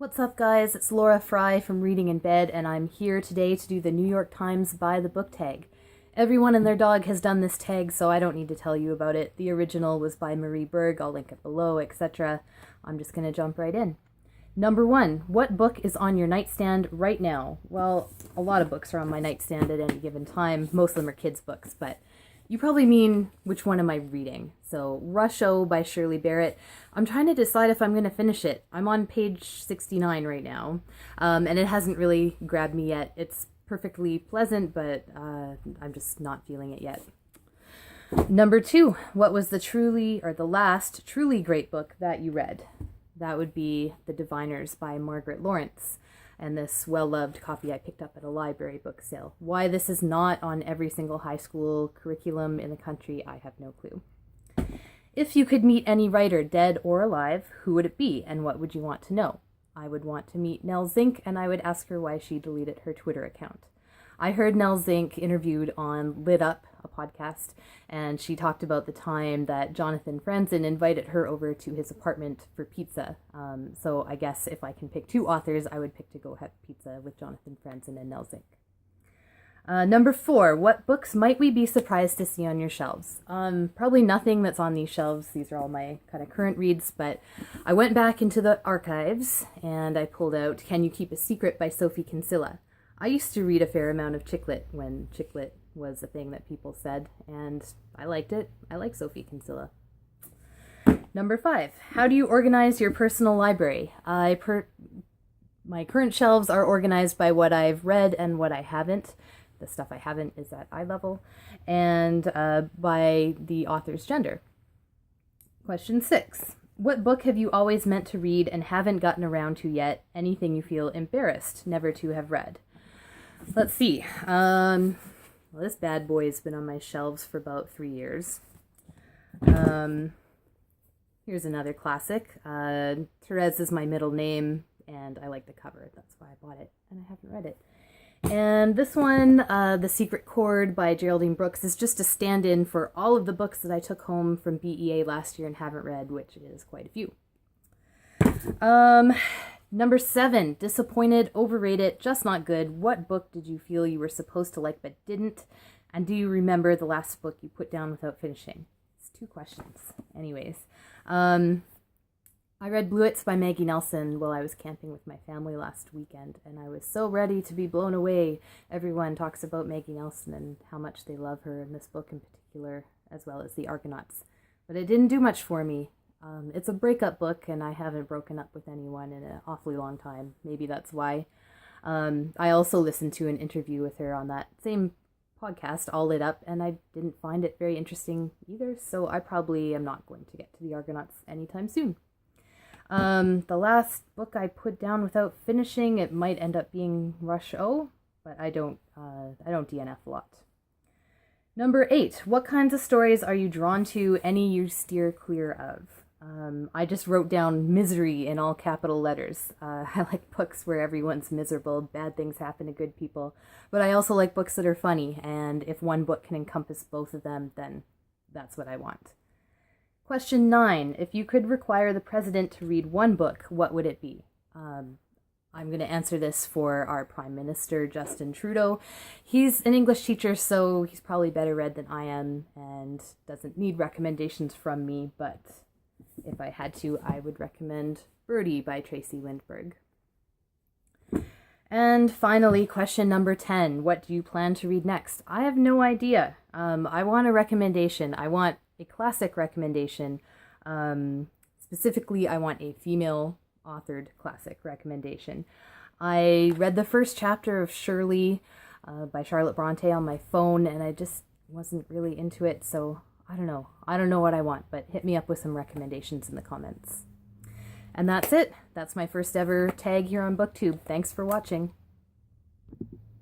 What's up, guys? It's Laura Fry from Reading in Bed, and I'm here today to do the New York Times Buy the Book tag. Everyone and their dog has done this tag, so I don't need to tell you about it. The original was by Marie Berg, I'll link it below, etc. I'm just going to jump right in. Number 1, what book is on your nightstand right now? Well, a lot of books are on my nightstand at any given time. Most of them are kids' books, but you probably mean, which one am I reading? So, Rush-O by Shirley Barrett. I'm trying to decide if I'm going to finish it. I'm on page 69 right now, and it hasn't really grabbed me yet. It's perfectly pleasant, but I'm just not feeling it yet. Number 2, what was the last truly great book that you read? That would be The Diviners by Margaret Lawrence, and this well-loved copy I picked up at a library book sale. Why this is not on every single high school curriculum in the country, I have no clue. If you could meet any writer, dead or alive, who would it be, and what would you want to know? I would want to meet Nell Zink, and I would ask her why she deleted her Twitter account. I heard Nell Zink interviewed on Lit Up, a podcast, and she talked about the time that Jonathan Franzen invited her over to his apartment for pizza. So I guess if I can pick 2 authors, I would pick to go have pizza with Jonathan Franzen and Nell Zink. Number 4, what books might we be surprised to see on your shelves? Probably nothing that's on these shelves. These are all my kind of current reads, but I went back into the archives and I pulled out Can You Keep a Secret by Sophie Kinsella. I used to read a fair amount of chick lit when chick lit was a thing that people said, and I liked it. I like Sophie Kinsella. Number 5, how do you organize your personal library? My current shelves are organized by what I've read and what I haven't. The stuff I haven't is at eye level, and by the author's gender. Question 6. What book have you always meant to read and haven't gotten around to yet? Anything you feel embarrassed never to have read? Let's see. Well, this bad boy has been on my shelves for about 3 years. Here's another classic. Therese is my middle name, and I like the cover. That's why I bought it, and I haven't read it. And this one, The Secret Chord by Geraldine Brooks, is just a stand-in for all of the books that I took home from BEA last year and haven't read, which is quite a few. Number 7, disappointed, overrated, just not good. What book did you feel you were supposed to like but didn't? And do you remember the last book you put down without finishing? It's 2 questions. Anyways, I read Bluets by Maggie Nelson while I was camping with my family last weekend, and I was so ready to be blown away. Everyone talks about Maggie Nelson and how much they love her in this book in particular, as well as The Argonauts. But it didn't do much for me. It's a breakup book, and I haven't broken up with anyone in an awfully long time. Maybe that's why. I also listened to an interview with her on that same podcast, All Lit Up, and I didn't find it very interesting either, so I probably am not going to get to The Argonauts anytime soon. The last book I put down without finishing, it might end up being Rush-O, but I don't DNF a lot. Number 8, what kinds of stories are you drawn to, any you steer clear of? I just wrote down misery in all capital letters. I like books where everyone's miserable, bad things happen to good people, but I also like books that are funny, and if one book can encompass both of them, then that's what I want. Question 9, if you could require the president to read one book, what would it be? I'm going to answer this for our Prime Minister, Justin Trudeau. He's an English teacher, so he's probably better read than I am and doesn't need recommendations from me, but if I had to, I would recommend Birdie by Tracy Lindbergh. And finally, question number 10, what do you plan to read next? I have no idea. I want a recommendation. I want a classic recommendation. Specifically, I want a female authored classic recommendation. I read the first chapter of Shirley by Charlotte Bronte on my phone, and I just wasn't really into it, so I don't know. I don't know what I want, but hit me up with some recommendations in the comments. And that's it. That's my first ever tag here on BookTube. Thanks for watching.